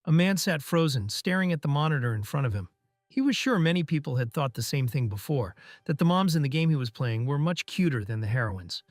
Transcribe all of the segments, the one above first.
A man sat frozen, staring at the monitor in front of him. He was sure many people had thought the same thing before, that the moms in the game he was playing were much cuter than the heroines.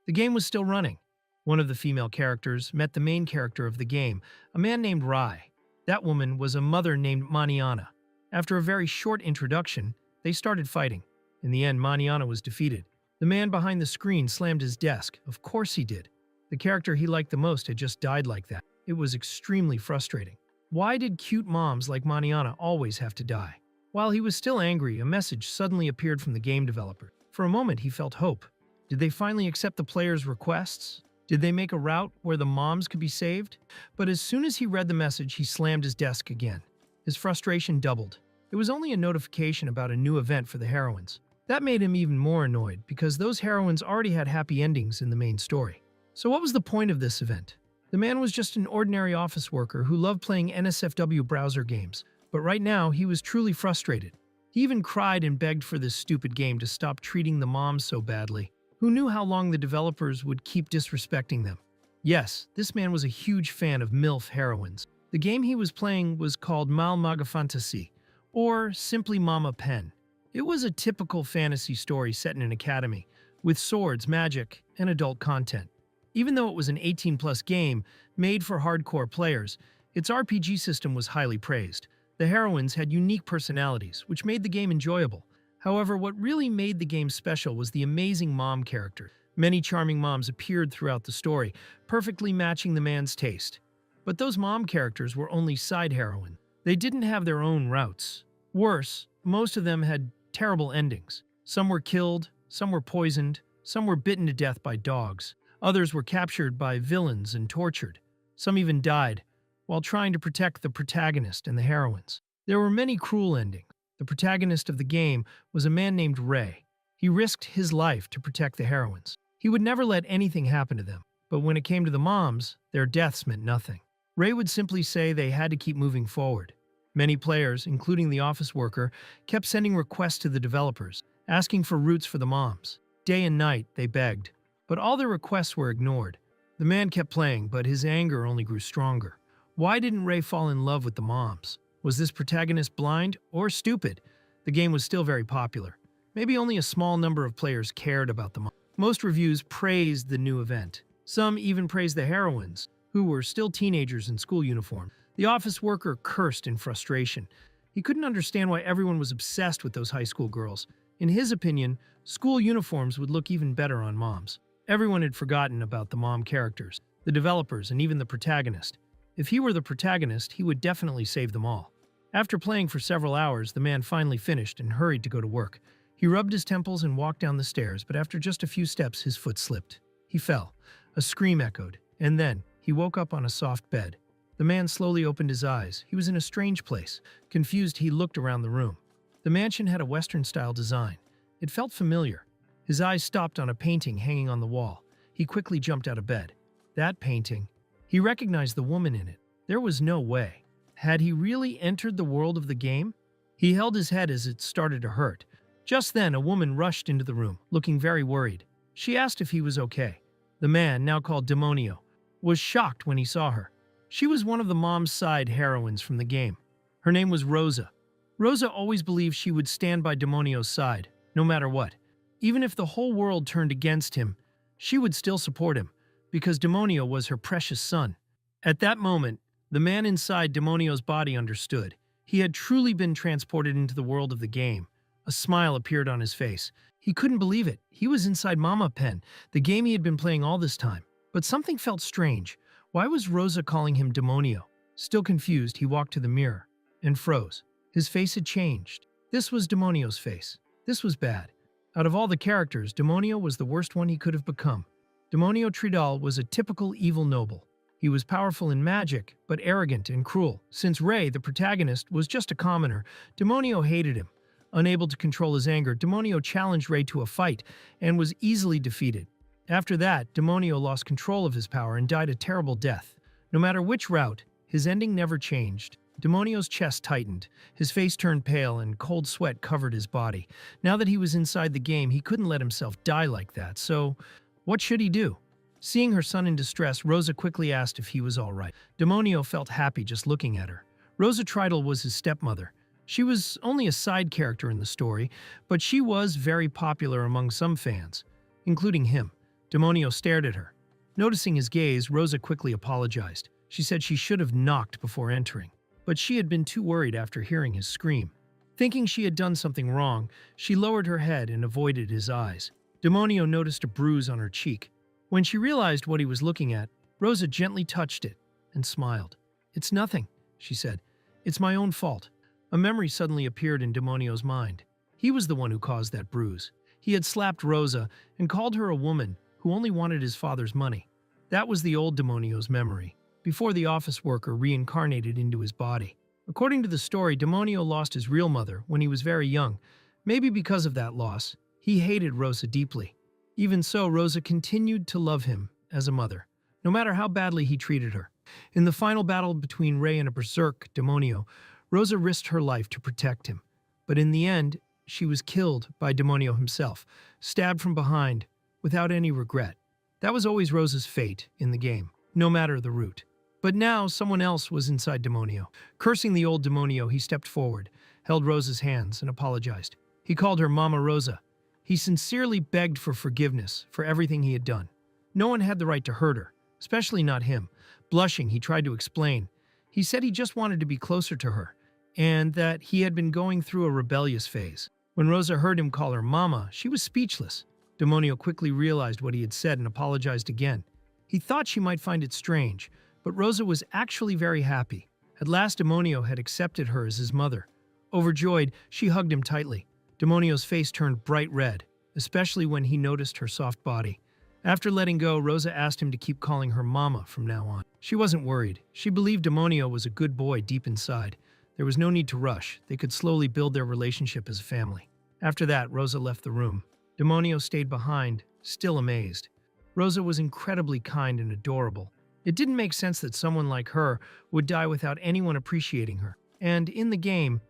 The game was still running. One of the female characters met the main character of the game, a man named Rai. That woman was a mother named Maniana. After a very short introduction, they started fighting. In the end, Maniana was defeated. The man behind the screen slammed his desk. Of course he did. The character he liked the most had just died like that. It was extremely frustrating. Why did cute moms like Maniana always have to die? While he was still angry, a message suddenly appeared from the game developer. For a moment, he felt hope. Did they finally accept the players' requests? Did they make a route where the moms could be saved? But as soon as he read the message, he slammed his desk again. His frustration doubled. It was only a notification about a new event for the heroines. That made him even more annoyed, because those heroines already had happy endings in the main story. So what was the point of this event? The man was just an ordinary office worker who loved playing NSFW browser games, but right now he was truly frustrated. He even cried and begged for this stupid game to stop treating the moms so badly. Who knew how long the developers would keep disrespecting them? Yes, this man was a huge fan of MILF heroines. The game he was playing was called Manga Fantasy, or simply Mama Pen. It was a typical fantasy story set in an academy, with swords, magic, and adult content. Even though it was an 18-plus game made for hardcore players, its RPG system was highly praised. The heroines had unique personalities, which made the game enjoyable. However, what really made the game special was the amazing mom character. Many charming moms appeared throughout the story, perfectly matching the man's taste. But those mom characters were only side heroine. They didn't have their own routes. Worse, most of them had terrible endings. Some were killed, some were poisoned, some were bitten to death by dogs. Others were captured by villains and tortured. Some even died while trying to protect the protagonist and the heroines. There were many cruel endings. The protagonist of the game was a man named Ray. He risked his life to protect the heroines. He would never let anything happen to them, but when it came to the moms, their deaths meant nothing. Ray would simply say they had to keep moving forward. Many players, including the office worker, kept sending requests to the developers, asking for routes for the moms. Day and night, they begged. But all their requests were ignored. The man kept playing, but his anger only grew stronger. Why didn't Ray fall in love with the moms? Was this protagonist blind or stupid? The game was still very popular. Maybe only a small number of players cared about the moms. Most reviews praised the new event. Some even praised the heroines, who were still teenagers in school uniform. The office worker cursed in frustration. He couldn't understand why everyone was obsessed with those high school girls. In his opinion, school uniforms would look even better on moms. Everyone had forgotten about the mom characters, the developers, and even the protagonist. If he were the protagonist, he would definitely save them all. After playing for several hours, the man finally finished and hurried to go to work. He rubbed his temples and walked down the stairs, but after just a few steps, his foot slipped. He fell. A scream echoed, and then he woke up on a soft bed. The man slowly opened his eyes. He was in a strange place. Confused, he looked around the room. The mansion had a Western-style design. It felt familiar. His eyes stopped on a painting hanging on the wall. He quickly jumped out of bed. That painting. He recognized the woman in it. There was no way. Had he really entered the world of the game? He held his head as it started to hurt. Just then, a woman rushed into the room, looking very worried. She asked if he was okay. The man, now called Demonio, was shocked when he saw her. She was one of the mom's side heroines from the game. Her name was Rosa. Rosa always believed she would stand by Demonio's side, no matter what. Even if the whole world turned against him, she would still support him, because Demonio was her precious son. At that moment, the man inside Demonio's body understood. He had truly been transported into the world of the game. A smile appeared on his face. He couldn't believe it. He was inside Mama Pen, the game he had been playing all this time. But something felt strange. Why was Rosa calling him Demonio? Still confused, he walked to the mirror and froze. His face had changed. This was Demonio's face. This was bad. Out of all the characters, Demonio was the worst one he could have become. Demonio Tridal was a typical evil noble. He was powerful in magic, but arrogant and cruel. Since Ray, the protagonist, was just a commoner, Demonio hated him. Unable to control his anger, Demonio challenged Ray to a fight and was easily defeated. After that, Demonio lost control of his power and died a terrible death. No matter which route, his ending never changed. Demonio's chest tightened, his face turned pale, and cold sweat covered his body. Now that he was inside the game, he couldn't let himself die like that, so what should he do? Seeing her son in distress, Rosa quickly asked if he was all right. Demonio felt happy just looking at her. Rosa Tridal was his stepmother. She was only a side character in the story, but she was very popular among some fans, including him. Demonio stared at her. Noticing his gaze, Rosa quickly apologized. She said she should have knocked before entering, but she had been too worried after hearing his scream. Thinking she had done something wrong, she lowered her head and avoided his eyes. Demonio noticed a bruise on her cheek. When she realized what he was looking at, Rosa gently touched it and smiled. "It's nothing," she said. "It's my own fault." A memory suddenly appeared in Demonio's mind. He was the one who caused that bruise. He had slapped Rosa and called her a woman who only wanted his father's money. That was the old Demonio's memory, before the office worker reincarnated into his body. According to the story, Demonio lost his real mother when he was very young. Maybe because of that loss, he hated Rosa deeply. Even so, Rosa continued to love him as a mother, no matter how badly he treated her. In the final battle between Rei and a berserk Demonio, Rosa risked her life to protect him. But in the end, she was killed by Demonio himself, stabbed from behind, without any regret. That was always Rosa's fate in the game, no matter the route. But now someone else was inside Demonio. Cursing the old Demonio, he stepped forward, held Rosa's hands, and apologized. He called her Mama Rosa. He sincerely begged for forgiveness for everything he had done. No one had the right to hurt her, especially not him. Blushing, he tried to explain. He said he just wanted to be closer to her, and that he had been going through a rebellious phase. When Rosa heard him call her Mama, she was speechless. Demonio quickly realized what he had said and apologized again. He thought she might find it strange, but Rosa was actually very happy. At last, Demonio had accepted her as his mother. Overjoyed, she hugged him tightly. Demonio's face turned bright red, especially when he noticed her soft body. After letting go, Rosa asked him to keep calling her Mama from now on. She wasn't worried. She believed Demonio was a good boy deep inside. There was no need to rush. They could slowly build their relationship as a family. After that, Rosa left the room. Demonio stayed behind, still amazed. Rosa was incredibly kind and adorable. It didn't make sense that someone like her would die without anyone appreciating her. And in the game,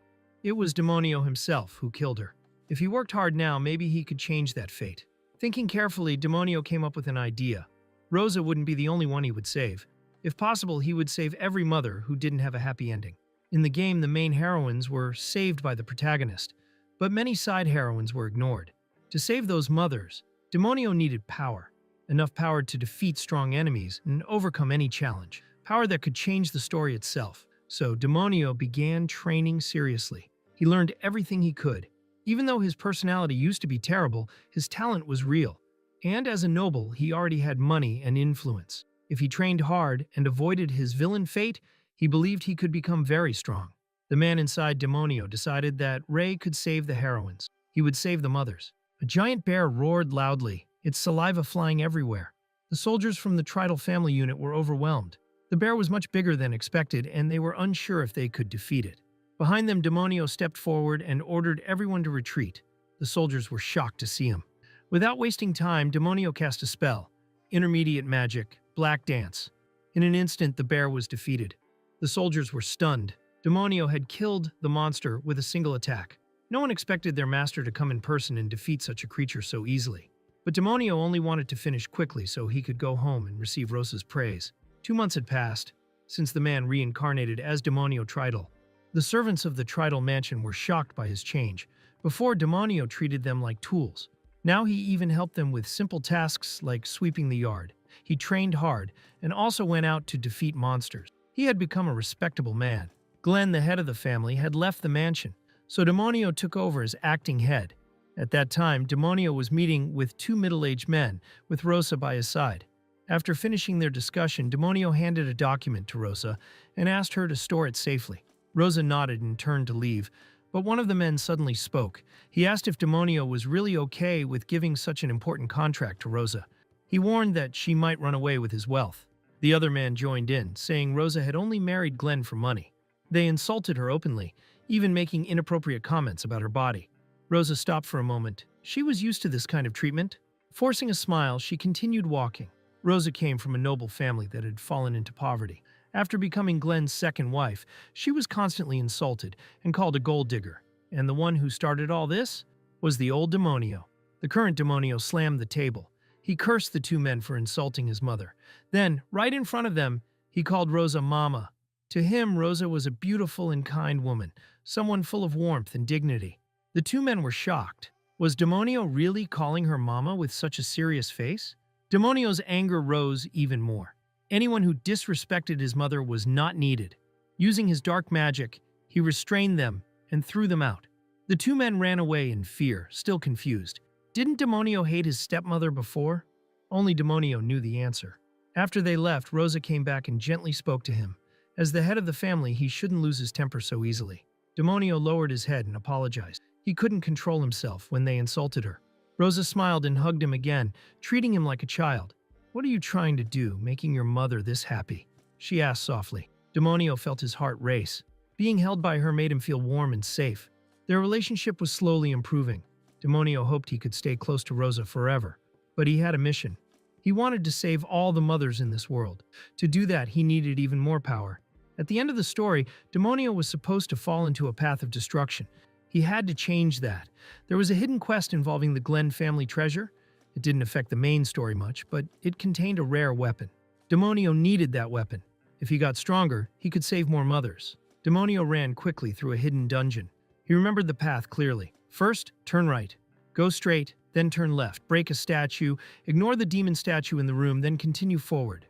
it was Demonio himself who killed her. If he worked hard now, maybe he could change that fate. Thinking carefully, Demonio came up with an idea. Rosa wouldn't be the only one he would save. If possible, he would save every mother who didn't have a happy ending. In the game, the main heroines were saved by the protagonist, but many side heroines were ignored. To save those mothers, Demonio needed power. Enough power to defeat strong enemies and overcome any challenge. Power that could change the story itself. So Demonio began training seriously. He learned everything he could. Even though his personality used to be terrible, his talent was real. And as a noble, he already had money and influence. If he trained hard and avoided his villain fate, he believed he could become very strong. The man inside Demonio decided that Rei could save the heroines. He would save the mothers. A giant bear roared loudly, its saliva flying everywhere. The soldiers from the Tridal family unit were overwhelmed. The bear was much bigger than expected, and they were unsure if they could defeat it. Behind them, Demonio stepped forward and ordered everyone to retreat. The soldiers were shocked to see him. Without wasting time, Demonio cast a spell. Intermediate magic, black dance. In an instant, the bear was defeated. The soldiers were stunned. Demonio had killed the monster with a single attack. No one expected their master to come in person and defeat such a creature so easily. But Demonio only wanted to finish quickly so he could go home and receive Rosa's praise. 2 months had passed since the man reincarnated as Demonio Tridal. The servants of the Tridal mansion were shocked by his change. Before, Demonio treated them like tools. Now he even helped them with simple tasks like sweeping the yard. He trained hard and also went out to defeat monsters. He had become a respectable man. Glenn, the head of the family, had left the mansion, so Demonio took over as acting head. At that time, Demonio was meeting with 2 middle-aged men, with Rosa by his side. After finishing their discussion, Demonio handed a document to Rosa and asked her to store it safely. Rosa nodded and turned to leave, but one of the men suddenly spoke. He asked if Demonio was really okay with giving such an important contract to Rosa. He warned that she might run away with his wealth. The other man joined in, saying Rosa had only married Glenn for money. They insulted her openly, even making inappropriate comments about her body. Rosa stopped for a moment. She was used to this kind of treatment. Forcing a smile, she continued walking. Rosa came from a noble family that had fallen into poverty. After becoming Glenn's second wife, she was constantly insulted and called a gold digger. And the one who started all this was the old Demonio. The current Demonio slammed the table. He cursed the two men for insulting his mother. Then, right in front of them, he called Rosa Mama. To him, Rosa was a beautiful and kind woman, someone full of warmth and dignity. The two men were shocked. Was Demonio really calling her Mama with such a serious face? Demonio's anger rose even more. Anyone who disrespected his mother was not needed. Using his dark magic, he restrained them and threw them out. The two men ran away in fear, still confused. Didn't Demonio hate his stepmother before? Only Demonio knew the answer. After they left, Rosa came back and gently spoke to him. As the head of the family, he shouldn't lose his temper so easily. Demonio lowered his head and apologized. He couldn't control himself when they insulted her. Rosa smiled and hugged him again, treating him like a child. "What are you trying to do, making your mother this happy?" she asked softly. Demonio felt his heart race. Being held by her made him feel warm and safe. Their relationship was slowly improving. Demonio hoped he could stay close to Rosa forever, but he had a mission. He wanted to save all the mothers in this world. To do that, he needed even more power. At the end of the story, Demonio was supposed to fall into a path of destruction. He had to change that. There was a hidden quest involving the Glenn family treasure. It didn't affect the main story much, but it contained a rare weapon. Demonio needed that weapon. If he got stronger, he could save more mothers. Demonio ran quickly through a hidden dungeon. He remembered the path clearly. First, turn right. Go straight, then turn left. Break a statue, ignore the demon statue in the room, then continue forward.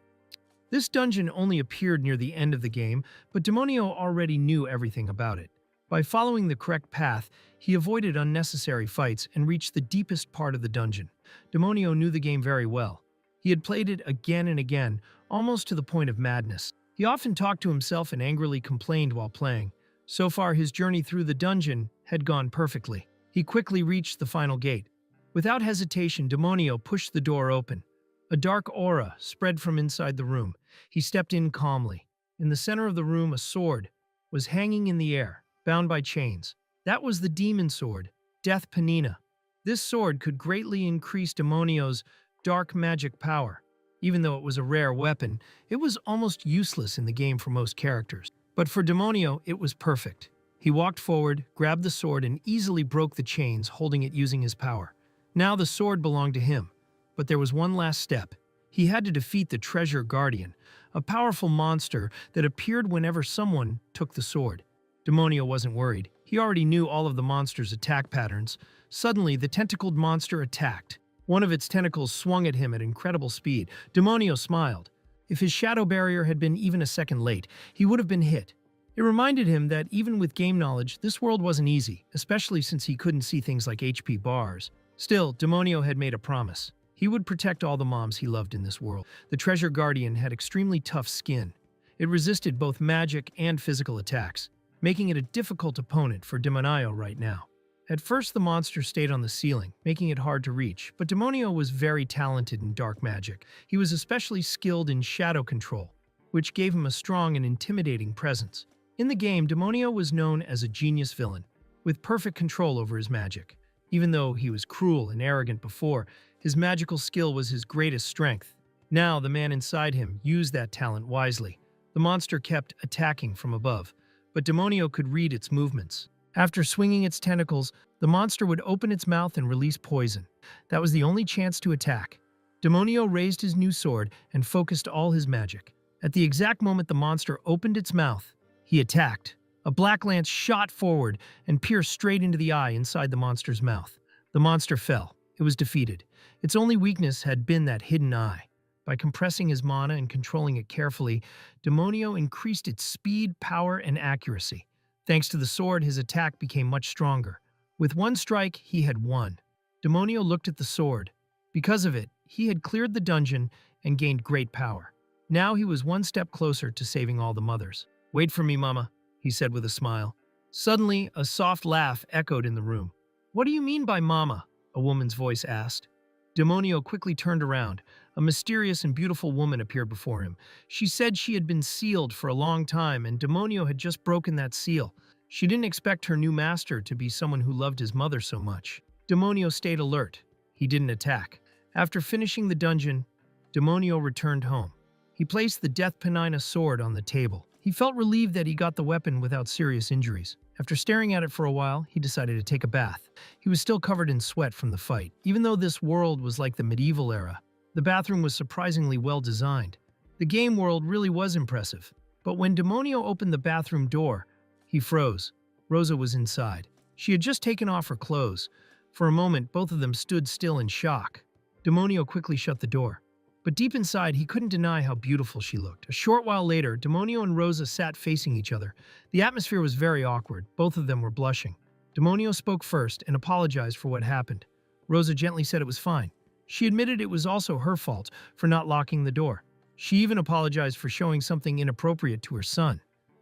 This dungeon only appeared near the end of the game, but Demonio already knew everything about it. By following the correct path, he avoided unnecessary fights and reached the deepest part of the dungeon. Demonio knew the game very well. He had played it again and again, almost to the point of madness. He often talked to himself and angrily complained while playing. So far, his journey through the dungeon had gone perfectly. He quickly reached the final gate. Without hesitation, Demonio pushed the door open. A dark aura spread from inside the room. He stepped in calmly. In the center of the room, a sword was hanging in the air, bound by chains. That was the demon sword, Death Panina. This sword could greatly increase Demonio's dark magic power. Even though it was a rare weapon, it was almost useless in the game for most characters. But for Demonio, it was perfect. He walked forward, grabbed the sword, and easily broke the chains, holding it using his power. Now the sword belonged to him. But there was one last step. He had to defeat the Treasure Guardian, a powerful monster that appeared whenever someone took the sword. Demonio wasn't worried. He already knew all of the monster's attack patterns. Suddenly, the tentacled monster attacked. One of its tentacles swung at him at incredible speed. Demonio smiled. If his shadow barrier had been even a second late, he would have been hit. It reminded him that even with game knowledge, this world wasn't easy, especially since he couldn't see things like HP bars. Still, Demonio had made a promise. He would protect all the moms he loved in this world. The Treasure Guardian had extremely tough skin. It resisted both magic and physical attacks, making it a difficult opponent for Demonio right now. At first, the monster stayed on the ceiling, making it hard to reach, but Demonio was very talented in dark magic. He was especially skilled in shadow control, which gave him a strong and intimidating presence. In the game, Demonio was known as a genius villain, with perfect control over his magic. Even though he was cruel and arrogant before, his magical skill was his greatest strength. Now, the man inside him used that talent wisely. The monster kept attacking from above, but Demonio could read its movements. After swinging its tentacles, the monster would open its mouth and release poison. That was the only chance to attack. Demonio raised his new sword and focused all his magic. At the exact moment the monster opened its mouth, he attacked. A black lance shot forward and pierced straight into the eye inside the monster's mouth. The monster fell. It was defeated. Its only weakness had been that hidden eye. By compressing his mana and controlling it carefully, Demonio increased its speed, power, and accuracy. Thanks to the sword, his attack became much stronger. With one strike, he had won. Demonio looked at the sword. Because of it, he had cleared the dungeon and gained great power. Now he was one step closer to saving all the mothers. "Wait for me, Mama," he said with a smile. Suddenly, a soft laugh echoed in the room. "What do you mean by Mama?" a woman's voice asked. Demonio quickly turned around. A mysterious and beautiful woman appeared before him. She said she had been sealed for a long time, and Demonio had just broken that seal. She didn't expect her new master to be someone who loved his mother so much. Demonio stayed alert. He didn't attack. After finishing the dungeon, Demonio returned home. He placed the Death Panina sword on the table. He felt relieved that he got the weapon without serious injuries. After staring at it for a while, he decided to take a bath. He was still covered in sweat from the fight. Even though this world was like the medieval era, The bathroom was surprisingly well designed. The game world really was impressive. But when Demonio opened the bathroom door, he froze. Rosa was inside. She had just taken off her clothes. For a moment, both of them stood still in shock. Demonio quickly shut the door. But deep inside, he couldn't deny how beautiful she looked. A short while later, Demonio and Rosa sat facing each other. The atmosphere was very awkward. Both of them were blushing. Demonio spoke first and apologized for what happened. Rosa gently said it was fine. She admitted it was also her fault for not locking the door. She even apologized for showing something inappropriate to her son.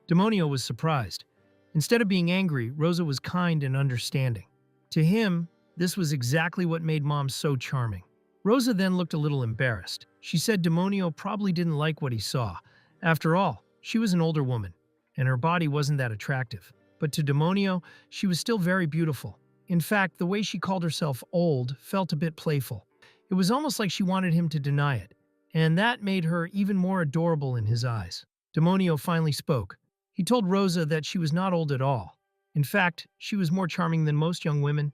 Demonio was surprised. Instead of being angry, Rosa was kind and understanding. To him, this was exactly what made moms so charming. Rosa then looked a little embarrassed. She said Demonio probably didn't like what he saw. After all, she was an older woman, and her body wasn't that attractive. But to Demonio, she was still very beautiful. In fact, the way she called herself old felt a bit playful. It was almost like she wanted him to deny it, and that made her even more adorable in his eyes. Demonio finally spoke. He told Rosa that she was not old at all. In fact, she was more charming than most young women.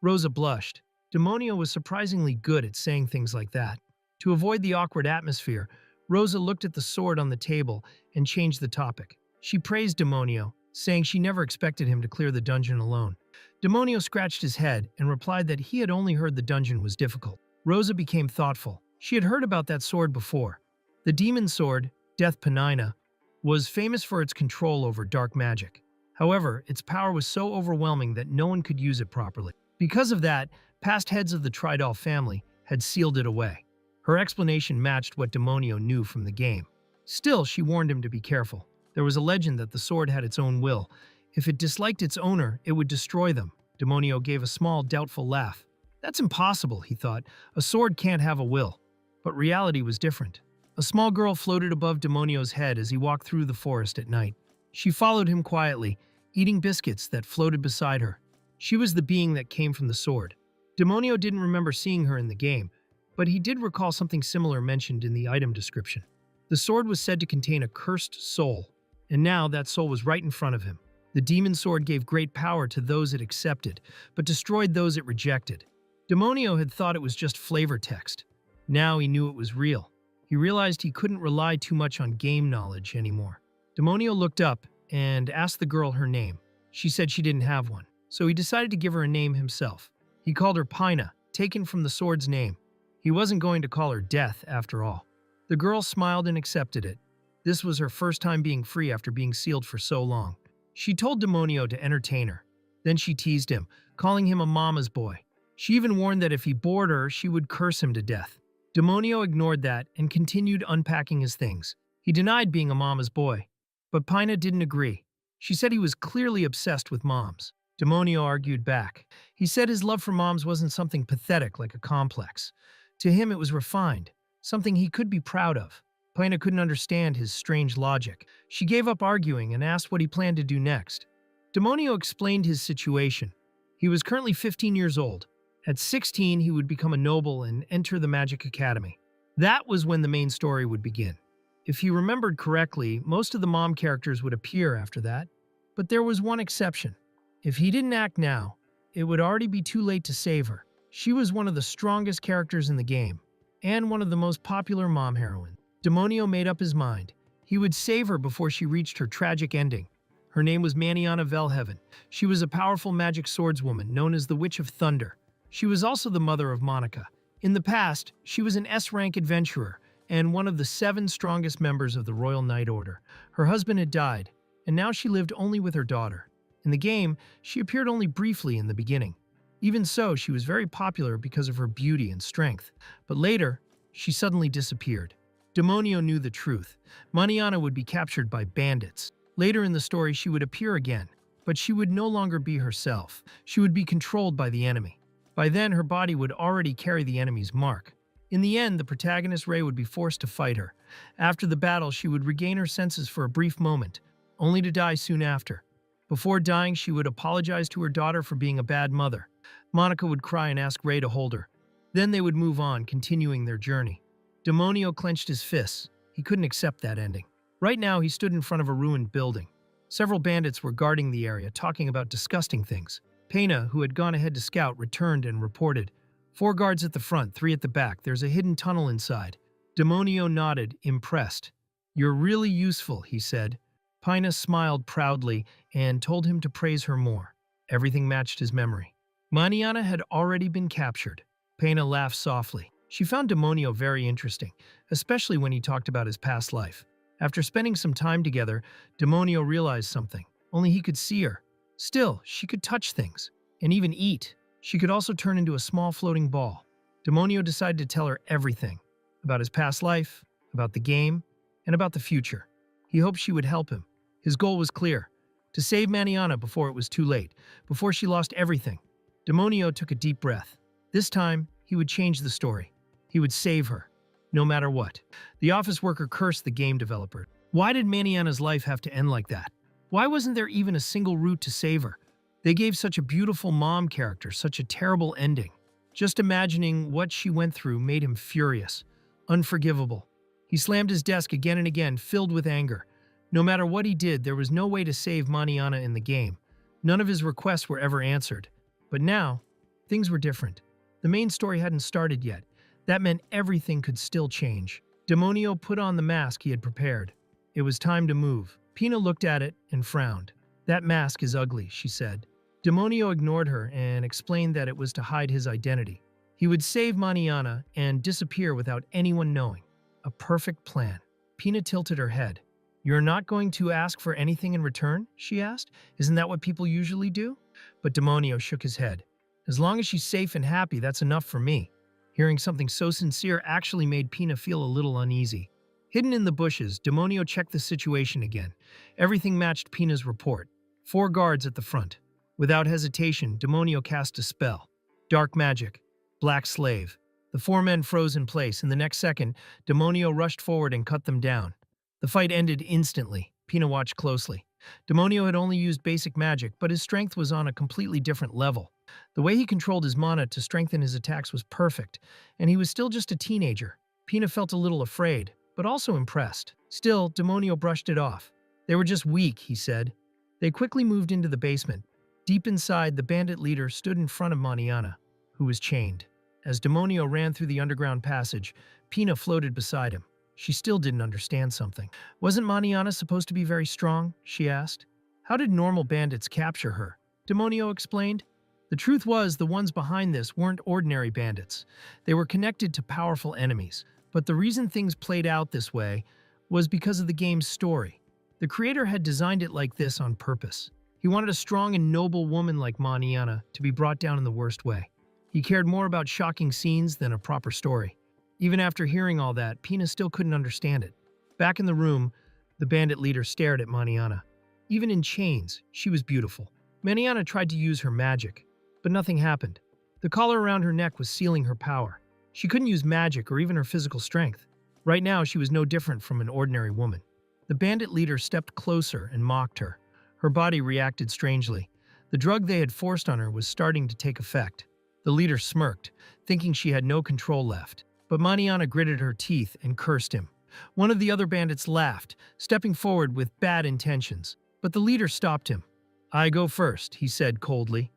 Rosa blushed. Demonio was surprisingly good at saying things like that. To avoid the awkward atmosphere, Rosa looked at the sword on the table and changed the topic. She praised Demonio, saying she never expected him to clear the dungeon alone. Demonio scratched his head and replied that he had only heard the dungeon was difficult. Rosa became thoughtful. She had heard about that sword before. The demon sword, Death Penina, was famous for its control over dark magic. However, its power was so overwhelming that no one could use it properly. Because of that, past heads of the Tridal family had sealed it away. Her explanation matched what Demonio knew from the game. Still, she warned him to be careful. There was a legend that the sword had its own will. If it disliked its owner, it would destroy them. Demonio gave a small, doubtful laugh. That's impossible, he thought. A sword can't have a will. But reality was different. A small girl floated above Demonio's head as he walked through the forest at night. She followed him quietly, eating biscuits that floated beside her. She was the being that came from the sword. Demonio didn't remember seeing her in the game, but he did recall something similar mentioned in the item description. The sword was said to contain a cursed soul, and now that soul was right in front of him. The demon sword gave great power to those it accepted, but destroyed those it rejected. Demonio had thought it was just flavor text. Now he knew it was real. He realized he couldn't rely too much on game knowledge anymore. Demonio looked up and asked the girl her name. She said she didn't have one, so he decided to give her a name himself. He called her Pina, taken from the sword's name. He wasn't going to call her Death, after all. The girl smiled and accepted it. This was her first time being free after being sealed for so long. She told Demonio to entertain her. Then she teased him, calling him a mama's boy. She even warned that if he bored her, she would curse him to death. Demonio ignored that and continued unpacking his things. He denied being a mama's boy, but Pina didn't agree. She said he was clearly obsessed with moms. Demonio argued back. He said his love for moms wasn't something pathetic like a complex. To him, it was refined, something he could be proud of. Pina couldn't understand his strange logic. She gave up arguing and asked what he planned to do next. Demonio explained his situation. He was currently 15 years old. At 16, he would become a noble and enter the Magic Academy. That was when the main story would begin. If he remembered correctly, most of the mom characters would appear after that. But there was one exception. If he didn't act now, it would already be too late to save her. She was one of the strongest characters in the game, and one of the most popular mom heroines. Demonio made up his mind. He would save her before she reached her tragic ending. Her name was Maniana Velheaven. She was a powerful magic swordswoman known as the Witch of Thunder. She was also the mother of Monica. In the past, she was an S-rank adventurer and one of the 7 strongest members of the Royal Knight Order. Her husband had died, and now she lived only with her daughter. In the game, she appeared only briefly in the beginning. Even so, she was very popular because of her beauty and strength. But later, she suddenly disappeared. Demonio knew the truth. Maniana would be captured by bandits. Later in the story, she would appear again, but she would no longer be herself. She would be controlled by the enemy. By then, her body would already carry the enemy's mark. In the end, the protagonist Rei would be forced to fight her. After the battle, she would regain her senses for a brief moment, only to die soon after. Before dying, she would apologize to her daughter for being a bad mother. Monica would cry and ask Rei to hold her. Then they would move on, continuing their journey. Demonio clenched his fists. He couldn't accept that ending. Right now, he stood in front of a ruined building. Several bandits were guarding the area, talking about disgusting things. Pena, who had gone ahead to scout, returned and reported, 4 guards at the front, 3 at the back. There's a hidden tunnel inside. Demonio nodded, impressed. You're really useful, he said. Pina smiled proudly and told him to praise her more. Everything matched his memory. Maniana had already been captured. Pina laughed softly. She found Demonio very interesting, especially when he talked about his past life. After spending some time together, Demonio realized something. Only he could see her. Still, she could touch things, and even eat. She could also turn into a small floating ball. Demonio decided to tell her everything. About his past life, about the game, and about the future. He hoped she would help him. His goal was clear: to save Maniana before it was too late, before she lost everything. Demonio took a deep breath. This time, he would change the story. He would save her, no matter what. The office worker cursed the game developer. Why did Maniana's life have to end like that? Why wasn't there even a single route to save her? They gave such a beautiful mom character such a terrible ending. Just imagining what she went through made him furious, unforgivable. He slammed his desk again and again, filled with anger. No matter what he did, there was no way to save Maniana in the game. None of his requests were ever answered. But now, things were different. The main story hadn't started yet. That meant everything could still change. Demonio put on the mask he had prepared. It was time to move. Pina looked at it and frowned. That mask is ugly, she said. Demonio ignored her and explained that it was to hide his identity. He would save Maniana and disappear without anyone knowing. A perfect plan. Pina tilted her head. You're not going to ask for anything in return? She asked. Isn't that what people usually do? But Demonio shook his head. As long as she's safe and happy, that's enough for me. Hearing something so sincere actually made Pina feel a little uneasy. Hidden in the bushes, Demonio checked the situation again. Everything matched Pina's report. 4 guards at the front. Without hesitation, Demonio cast a spell. Dark magic. Black slave. The 4 men froze in place. In the next second, Demonio rushed forward and cut them down. The fight ended instantly. Pina watched closely. Demonio had only used basic magic, but his strength was on a completely different level. The way he controlled his mana to strengthen his attacks was perfect, and he was still just a teenager. Pina felt a little afraid, but also impressed. Still, Demonio brushed it off. They were just weak, he said. They quickly moved into the basement. Deep inside, the bandit leader stood in front of Maniana, who was chained. As Demonio ran through the underground passage, Pina floated beside him. She still didn't understand something. Wasn't Maniana supposed to be very strong? She asked. How did normal bandits capture her? Demonio explained. The truth was, the ones behind this weren't ordinary bandits. They were connected to powerful enemies. But the reason things played out this way was because of the game's story. The creator had designed it like this on purpose. He wanted a strong and noble woman like Maniana to be brought down in the worst way. He cared more about shocking scenes than a proper story. Even after hearing all that, Pina still couldn't understand it. Back in the room, the bandit leader stared at Maniana. Even in chains, she was beautiful. Maniana tried to use her magic, but nothing happened. The collar around her neck was sealing her power. She couldn't use magic or even her physical strength. Right now, she was no different from an ordinary woman. The bandit leader stepped closer and mocked her. Her body reacted strangely. The drug they had forced on her was starting to take effect. The leader smirked, thinking she had no control left. But Maniana gritted her teeth and cursed him. One of the other bandits laughed, stepping forward with bad intentions. But the leader stopped him. I go first, he said coldly.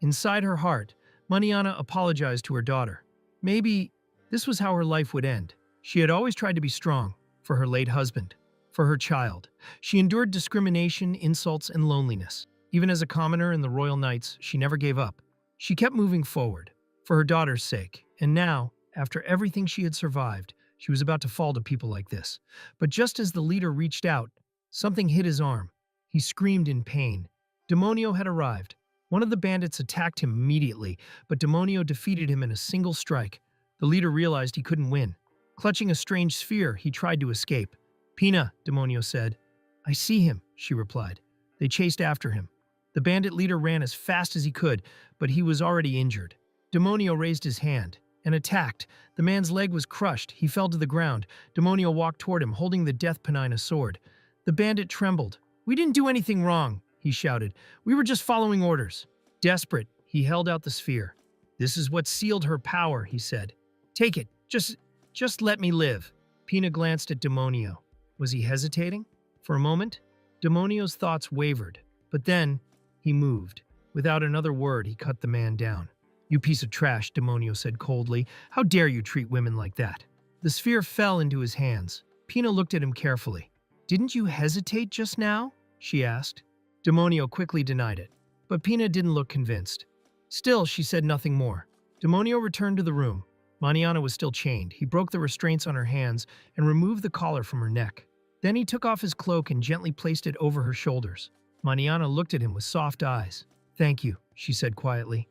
Inside her heart, Maniana apologized to her daughter. Maybe this was how her life would end. She had always tried to be strong, for her late husband, for her child. She endured discrimination, insults, and loneliness. Even as a commoner in the Royal Knights, she never gave up. She kept moving forward, for her daughter's sake. And now, after everything she had survived, she was about to fall to people like this. But just as the leader reached out, something hit his arm. He screamed in pain. Demonio had arrived. One of the bandits attacked him immediately, but Demonio defeated him in a single strike. The leader realized he couldn't win. Clutching a strange sphere, he tried to escape. Pina, Demonio said. I see him, she replied. They chased after him. The bandit leader ran as fast as he could, but he was already injured. Demonio raised his hand and attacked. The man's leg was crushed. He fell to the ground. Demonio walked toward him, holding the death penina sword. The bandit trembled. We didn't do anything wrong, he shouted. We were just following orders. Desperate, he held out the sphere. This is what sealed her power, he said. Take it. Just let me live. Pina glanced at Demonio. Was he hesitating? For a moment, Demonio's thoughts wavered. But then, he moved. Without another word, he cut the man down. "You piece of trash," Demonio said coldly. "How dare you treat women like that?" The sphere fell into his hands. Pina looked at him carefully. "Didn't you hesitate just now?" she asked. Demonio quickly denied it, but Pina didn't look convinced. Still, she said nothing more. Demonio returned to the room. Mariana was still chained. He broke the restraints on her hands and removed the collar from her neck. Then he took off his cloak and gently placed it over her shoulders. Mariana looked at him with soft eyes. "Thank you," she said quietly.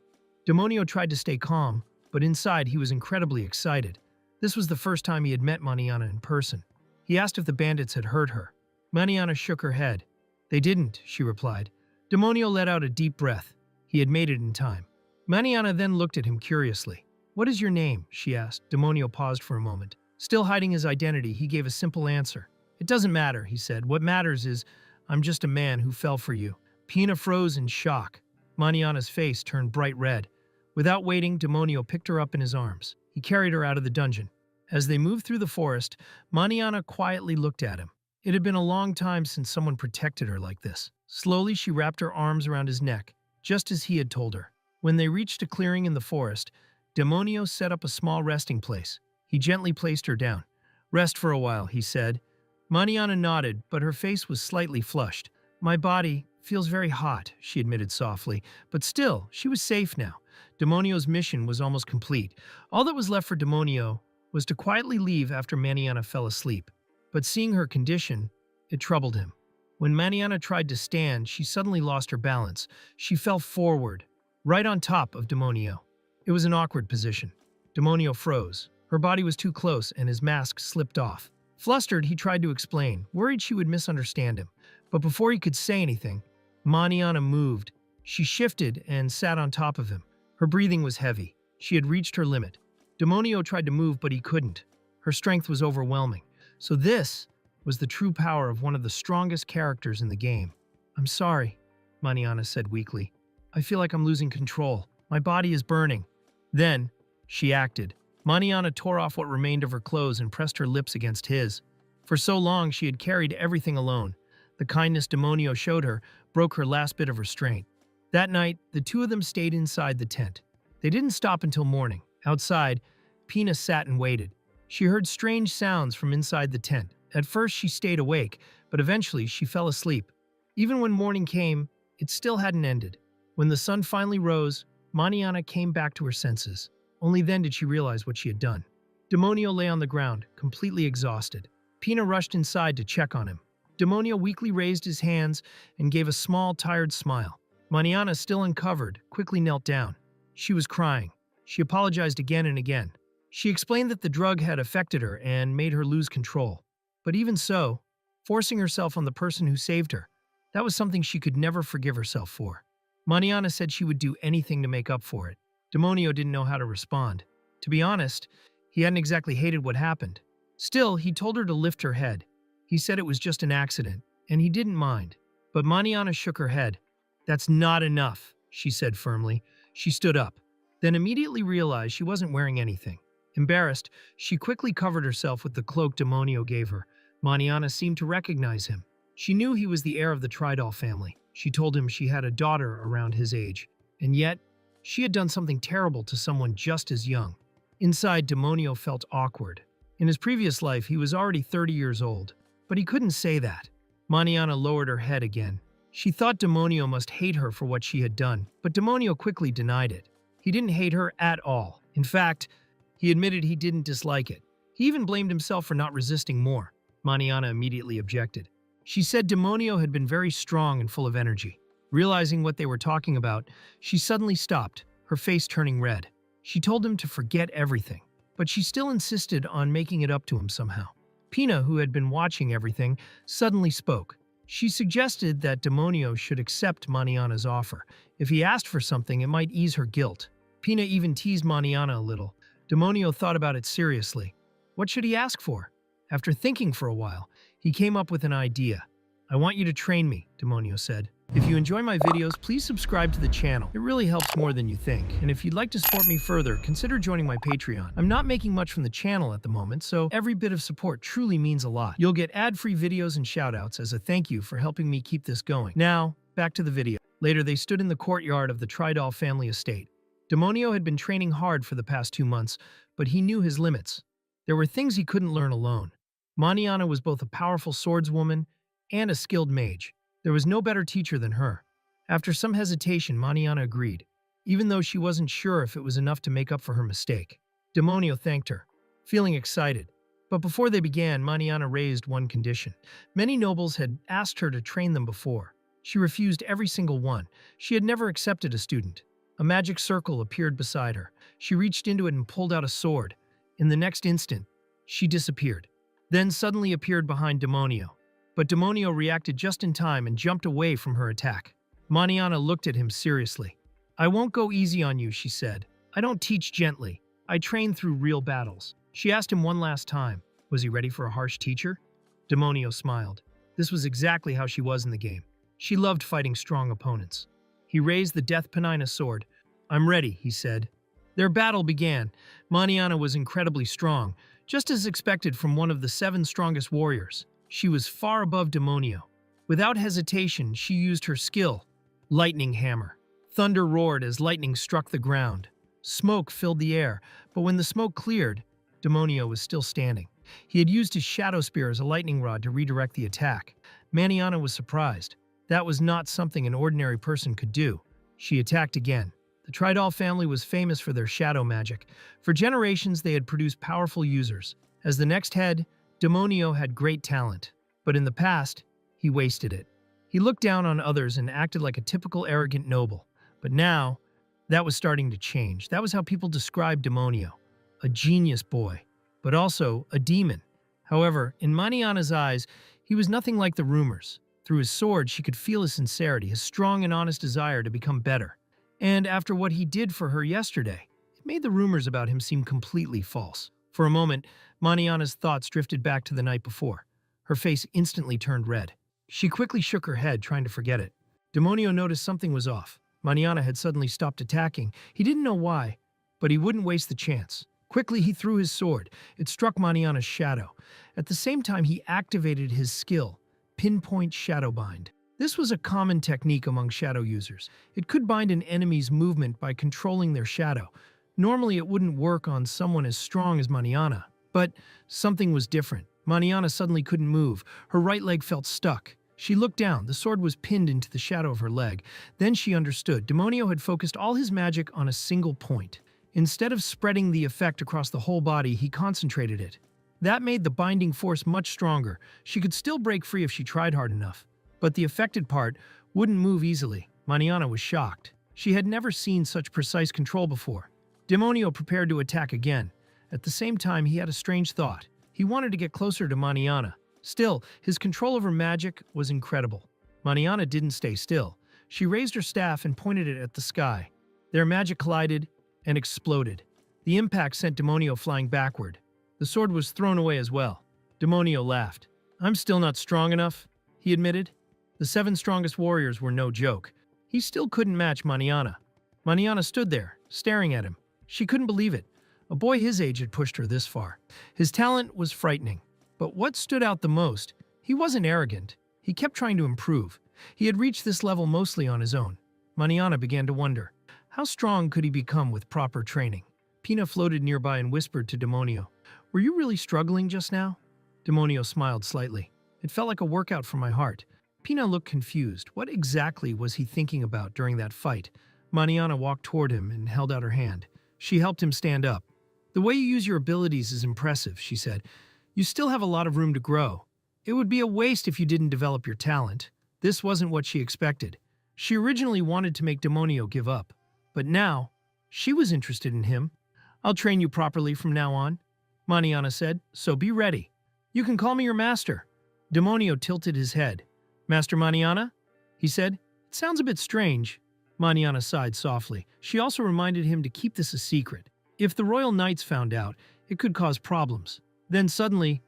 Demonio tried to stay calm, but inside he was incredibly excited. This was the first time he had met Mariana in person. He asked if the bandits had hurt her. Mariana shook her head. "They didn't," she replied. Demonio let out a deep breath. He had made it in time. Mariana then looked at him curiously. "What is your name?" she asked. Demonio paused for a moment. Still hiding his identity, he gave a simple answer. "It doesn't matter," he said. "What matters is I'm just a man who fell for you." Pina froze in shock. Mariana's face turned bright red. Without waiting, Demonio picked her up in his arms. He carried her out of the dungeon. As they moved through the forest, Mariana quietly looked at him. It had been a long time since someone protected her like this. Slowly, she wrapped her arms around his neck, just as he had told her. When they reached a clearing in the forest, Demonio set up a small resting place. He gently placed her down. "Rest for a while," he said. Mariana nodded, but her face was slightly flushed. "My body feels very hot," she admitted softly, but still, she was safe now. Demonio's mission was almost complete. All that was left for Demonio was to quietly leave after Mariana fell asleep. But seeing her condition, it troubled him. When Mariana tried to stand, she suddenly lost her balance. She fell forward, right on top of Demonio. It was an awkward position. Demonio froze. Her body was too close, and his mask slipped off. Flustered, he tried to explain, worried she would misunderstand him. But before he could say anything, Mariana moved. She shifted and sat on top of him. Her breathing was heavy. She had reached her limit. Demonio tried to move, but he couldn't. Her strength was overwhelming. So this was the true power of one of the strongest characters in the game. "I'm sorry," Mariana said weakly. "I feel like I'm losing control. My body is burning." Then, she acted. Mariana tore off what remained of her clothes and pressed her lips against his. For so long, she had carried everything alone. The kindness Demonio showed her broke her last bit of restraint. That night, the two of them stayed inside the tent. They didn't stop until morning. Outside, Pina sat and waited. She heard strange sounds from inside the tent. At first, she stayed awake, but eventually she fell asleep. Even when morning came, it still hadn't ended. When the sun finally rose, Mariana came back to her senses. Only then did she realize what she had done. Demonio lay on the ground, completely exhausted. Pina rushed inside to check on him. Demonio weakly raised his hands and gave a small, tired smile. Mariana, still uncovered, quickly knelt down. She was crying. She apologized again and again. She explained that the drug had affected her and made her lose control. But even so, forcing herself on the person who saved her, that was something she could never forgive herself for. Mariana said she would do anything to make up for it. Demonio didn't know how to respond. To be honest, he hadn't exactly hated what happened. Still, he told her to lift her head. He said it was just an accident, and he didn't mind. But Mariana shook her head. "That's not enough," she said firmly. She stood up, then immediately realized she wasn't wearing anything. Embarrassed, she quickly covered herself with the cloak Demonio gave her. Mariana seemed to recognize him. She knew he was the heir of the Tridal family. She told him she had a daughter around his age, and yet she had done something terrible to someone just as young. Inside, Demonio felt awkward. In his previous life, he was already 30 years old, but he couldn't say that. Mariana lowered her head again. She thought Demonio must hate her for what she had done, but Demonio quickly denied it. He didn't hate her at all. In fact, he admitted he didn't dislike it. He even blamed himself for not resisting more. Mariana immediately objected. She said Demonio had been very strong and full of energy. Realizing what they were talking about, she suddenly stopped, her face turning red. She told him to forget everything, but she still insisted on making it up to him somehow. Pina, who had been watching everything, suddenly spoke. She suggested that Demonio should accept Mariana's offer. If he asked for something, it might ease her guilt. Pina even teased Mariana a little. Demonio thought about it seriously. What should he ask for? After thinking for a while, he came up with an idea. "I want you to train me," Demonio said. "If you enjoy my videos, please subscribe to the channel. It really helps more than you think. And if you'd like to support me further, consider joining my Patreon. I'm not making much from the channel at the moment, so every bit of support truly means a lot. You'll get ad-free videos and shoutouts as a thank you for helping me keep this going. Now, back to the video. Later, they stood in the courtyard of the Tridal family estate. Demonio had been training hard for the past 2 months, but he knew his limits. There were things he couldn't learn alone. Maniana was both a powerful swordswoman and a skilled mage. There was no better teacher than her. After some hesitation, Maniana agreed, even though she wasn't sure if it was enough to make up for her mistake. Demonio thanked her, feeling excited. But before they began, Maniana raised one condition. Many nobles had asked her to train them before. She refused every single one. She had never accepted a student. A magic circle appeared beside her. She reached into it and pulled out a sword. In the next instant, she disappeared. Then suddenly appeared behind Demonio. But Demonio reacted just in time and jumped away from her attack. Maniana looked at him seriously. "I won't go easy on you," she said. "I don't teach gently. I train through real battles." She asked him one last time. Was he ready for a harsh teacher? Demonio smiled. This was exactly how she was in the game. She loved fighting strong opponents. He raised the Death Penina sword. "I'm ready," he said. Their battle began. Maniana was incredibly strong, just as expected from one of the 7 strongest warriors. She was far above Demonio. Without hesitation, she used her skill. Lightning Hammer. Thunder roared as lightning struck the ground. Smoke filled the air, but when the smoke cleared, Demonio was still standing. He had used his Shadow Spear as a lightning rod to redirect the attack. Maniana was surprised. That was not something an ordinary person could do. She attacked again. The Tridal family was famous for their shadow magic. For generations, they had produced powerful users. As the next head, Demonio had great talent. But in the past, he wasted it. He looked down on others and acted like a typical arrogant noble. But now, that was starting to change. That was how people described Demonio. A genius boy, but also a demon. However, in Maniana's eyes, he was nothing like the rumors. Through his sword, she could feel his sincerity, his strong and honest desire to become better. And after what he did for her yesterday, it made the rumors about him seem completely false. For a moment, Maniana's thoughts drifted back to the night before. Her face instantly turned red. She quickly shook her head, trying to forget it. Demonio noticed something was off. Maniana had suddenly stopped attacking. He didn't know why, but he wouldn't waste the chance. Quickly, he threw his sword. It struck Maniana's shadow. At the same time, he activated his skill, Pinpoint Shadow Bind. This was a common technique among shadow users. It could bind an enemy's movement by controlling their shadow. Normally, it wouldn't work on someone as strong as Maniana. But something was different. Maniana suddenly couldn't move. Her right leg felt stuck. She looked down. The sword was pinned into the shadow of her leg. Then she understood. Demonio had focused all his magic on a single point. Instead of spreading the effect across the whole body, he concentrated it. That made the binding force much stronger. She could still break free if she tried hard enough. But the affected part wouldn't move easily. Maniana was shocked. She had never seen such precise control before. Demonio prepared to attack again. At the same time, he had a strange thought. He wanted to get closer to Maniana. Still, his control over magic was incredible. Maniana didn't stay still. She raised her staff and pointed it at the sky. Their magic collided and exploded. The impact sent Demonio flying backward. The sword was thrown away as well. Demonio laughed. "I'm still not strong enough," he admitted. The 7 strongest warriors were no joke. He still couldn't match Maniana. Maniana stood there, staring at him. She couldn't believe it. A boy his age had pushed her this far. His talent was frightening. But what stood out the most, he wasn't arrogant. He kept trying to improve. He had reached this level mostly on his own. Maniana began to wonder, how strong could he become with proper training? Pina floated nearby and whispered to Demonio, "Were you really struggling just now?" Demonio smiled slightly. "It felt like a workout for my heart." Pina looked confused. What exactly was he thinking about during that fight? Maniana walked toward him and held out her hand. She helped him stand up. "The way you use your abilities is impressive," she said. "You still have a lot of room to grow. It would be a waste if you didn't develop your talent." This wasn't what she expected. She originally wanted to make Demonio give up. But now, she was interested in him. "I'll train you properly from now on," Maniana said, "so be ready. You can call me your master." Demonio tilted his head. "Master Maniana?" he said. "It sounds a bit strange." Maniana sighed softly. She also reminded him to keep this a secret. If the royal knights found out, it could cause problems. Then suddenly,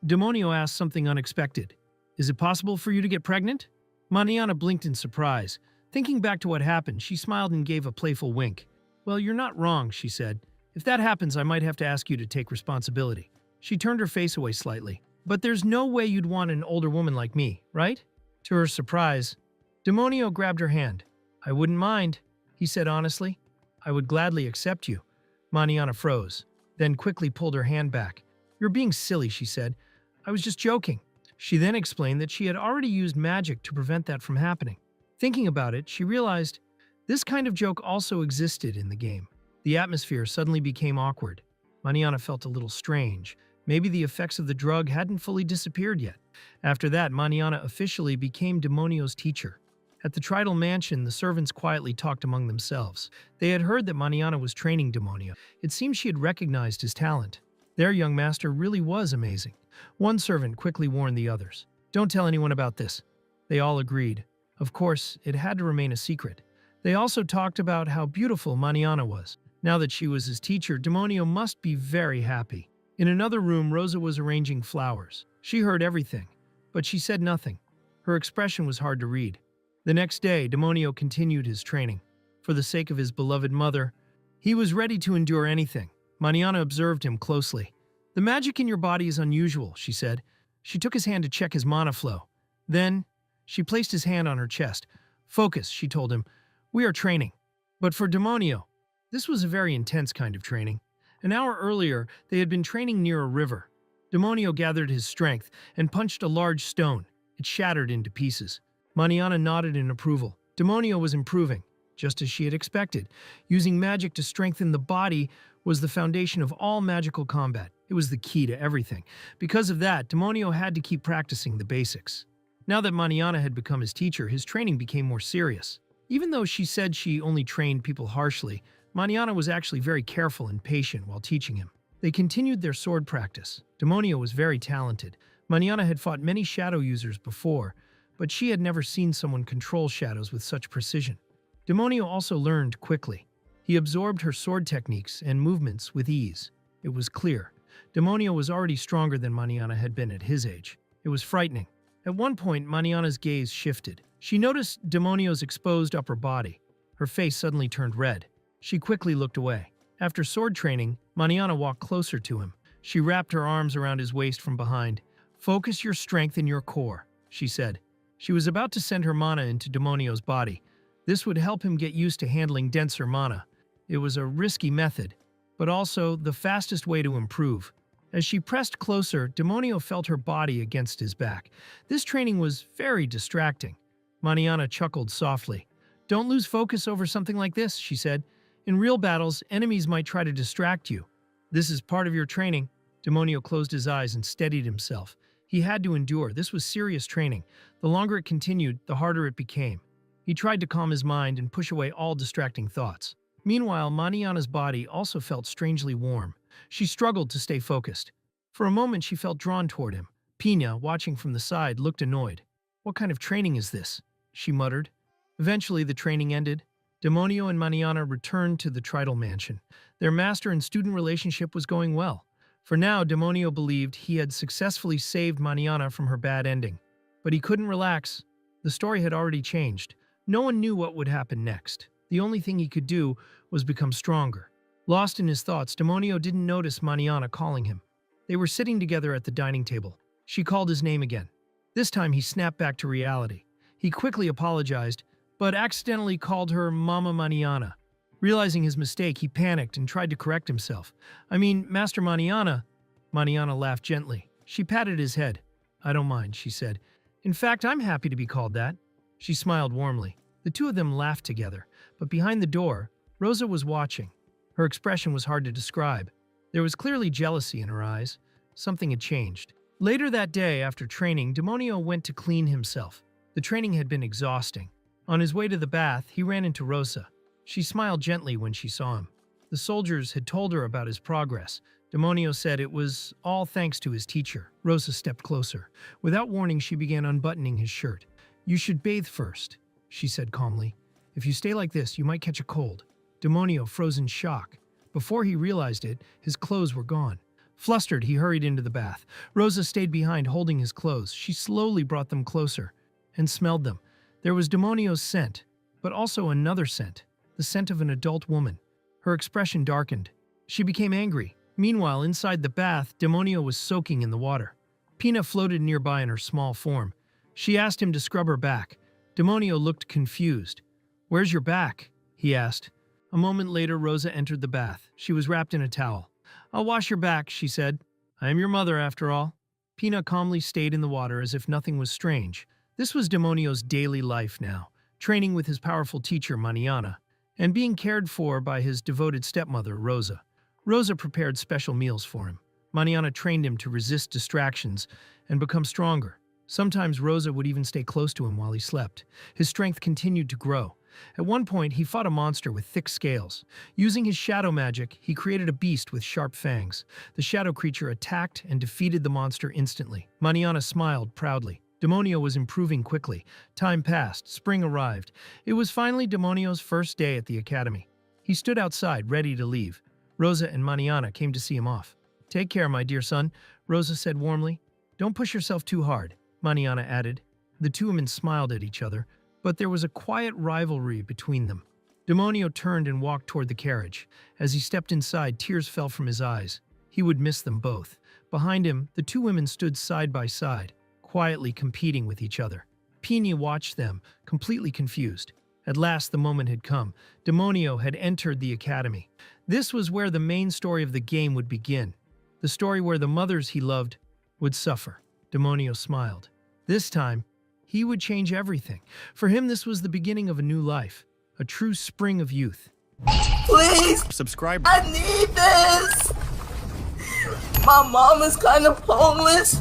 Demonio asked something unexpected. "Is it possible for you to get pregnant?" Maniana blinked in surprise. Thinking back to what happened, she smiled and gave a playful wink. "Well, you're not wrong," she said. "If that happens, I might have to ask you to take responsibility." She turned her face away slightly. "But there's no way you'd want an older woman like me, right?" To her surprise, Demonio grabbed her hand. "I wouldn't mind," he said honestly. I would gladly accept you. Mariana froze, then quickly pulled her hand back. You're being silly, she said. I was just joking. She then explained that she had already used magic to prevent that from happening. Thinking about it, she realized this kind of joke also existed in the game. The atmosphere suddenly became awkward. Mariana felt a little strange. Maybe the effects of the drug hadn't fully disappeared yet. After that, Mariana officially became Demonio's teacher. At the Tridal Mansion, the servants quietly talked among themselves. They had heard that Mariana was training Demonio. It seemed she had recognized his talent. Their young master really was amazing. One servant quickly warned the others. Don't tell anyone about this. They all agreed. Of course, it had to remain a secret. They also talked about how beautiful Mariana was. Now that she was his teacher, Demonio must be very happy. In another room, Rosa was arranging flowers. She heard everything, but she said nothing. Her expression was hard to read. The next day, Demonio continued his training. For the sake of his beloved mother, he was ready to endure anything. Mariana observed him closely. The magic in your body is unusual, she said. She took his hand to check his mana flow. Then, she placed his hand on her chest. Focus, she told him. We are training. But for Demonio, this was a very intense kind of training. An hour earlier, they had been training near a river. Demonio gathered his strength and punched a large stone. It shattered into pieces. Mariana nodded in approval. Demonio was improving, just as she had expected. Using magic to strengthen the body was the foundation of all magical combat. It was the key to everything. Because of that, Demonio had to keep practicing the basics. Now that Mariana had become his teacher, his training became more serious. Even though she said she only trained people harshly, Mariana was actually very careful and patient while teaching him. They continued their sword practice. Demonio was very talented. Mariana had fought many shadow users before, but she had never seen someone control shadows with such precision. Demonio also learned quickly. He absorbed her sword techniques and movements with ease. It was clear. Demonio was already stronger than Mariana had been at his age. It was frightening. At one point, Mariana's gaze shifted. She noticed Demonio's exposed upper body. Her face suddenly turned red. She quickly looked away. After sword training, Mariana walked closer to him. She wrapped her arms around his waist from behind. Focus your strength in your core, she said. She was about to send her mana into Demonio's body. This would help him get used to handling denser mana. It was a risky method, but also the fastest way to improve. As she pressed closer, Demonio felt her body against his back. This training was very distracting. Mariana chuckled softly. Don't lose focus over something like this, she said. In real battles, enemies might try to distract you. This is part of your training. Demonio closed his eyes and steadied himself. He had to endure. This was serious training. The longer it continued, the harder it became. He tried to calm his mind and push away all distracting thoughts. Meanwhile, Mariana's body also felt strangely warm. She struggled to stay focused. For a moment, she felt drawn toward him. Pina, watching from the side, looked annoyed. What kind of training is this? She muttered. Eventually, the training ended. Demonio and Mariana returned to the Tridal Mansion. Their master and student relationship was going well. For now, Demonio believed he had successfully saved Mariana from her bad ending. But he couldn't relax. The story had already changed. No one knew what would happen next. The only thing he could do was become stronger. Lost in his thoughts, Demonio didn't notice Mariana calling him. They were sitting together at the dining table. She called his name again. This time he snapped back to reality. He quickly apologized, but accidentally called her Mama Mariana. Realizing his mistake, he panicked and tried to correct himself. I mean, Master Mariana. Mariana laughed gently. She patted his head. I don't mind, she said. In fact, I'm happy to be called that. She smiled warmly. The two of them laughed together, but behind the door, Rosa was watching. Her expression was hard to describe. There was clearly jealousy in her eyes. Something had changed. Later that day, after training, Demonio went to clean himself. The training had been exhausting. On his way to the bath, he ran into Rosa. She smiled gently when she saw him. The soldiers had told her about his progress. Demonio said it was all thanks to his teacher. Rosa stepped closer. Without warning, she began unbuttoning his shirt. You should bathe first, she said calmly. If you stay like this, you might catch a cold. Demonio froze in shock. Before he realized it, his clothes were gone. Flustered, he hurried into the bath. Rosa stayed behind, holding his clothes. She slowly brought them closer and smelled them. There was Demonio's scent, but also another scent, the scent of an adult woman. Her expression darkened. She became angry. Meanwhile, inside the bath, Demonio was soaking in the water. Pina floated nearby in her small form. She asked him to scrub her back. Demonio looked confused. Where's your back? He asked. A moment later, Rosa entered the bath. She was wrapped in a towel. "I'll wash your back," she said. "I am your mother, after all." Pina calmly stayed in the water as if nothing was strange. This was Demonio's daily life now, training with his powerful teacher, Maniana, and being cared for by his devoted stepmother, Rosa. Rosa prepared special meals for him. Maniana trained him to resist distractions and become stronger. Sometimes Rosa would even stay close to him while he slept. His strength continued to grow. At one point, he fought a monster with thick scales. Using his shadow magic, he created a beast with sharp fangs. The shadow creature attacked and defeated the monster instantly. Maniana smiled proudly. Demonio was improving quickly. Time passed. Spring arrived. It was finally Demonio's first day at the academy. He stood outside, ready to leave. Rosa and Maniana came to see him off. "Take care, my dear son," Rosa said warmly. "Don't push yourself too hard," Maniana added. The two women smiled at each other, but there was a quiet rivalry between them. Demonio turned and walked toward the carriage. As he stepped inside, tears fell from his eyes. He would miss them both. Behind him, the two women stood side by side, quietly competing with each other. Pina watched them, completely confused. At last the moment had come. Demonio had entered the academy. This was where the main story of the game would begin. The story where the mothers he loved would suffer. Demonio smiled. This time, he would change everything. For him, this was the beginning of a new life, a true spring of youth. Please! Subscribe. I need this! My mom is kind of homeless.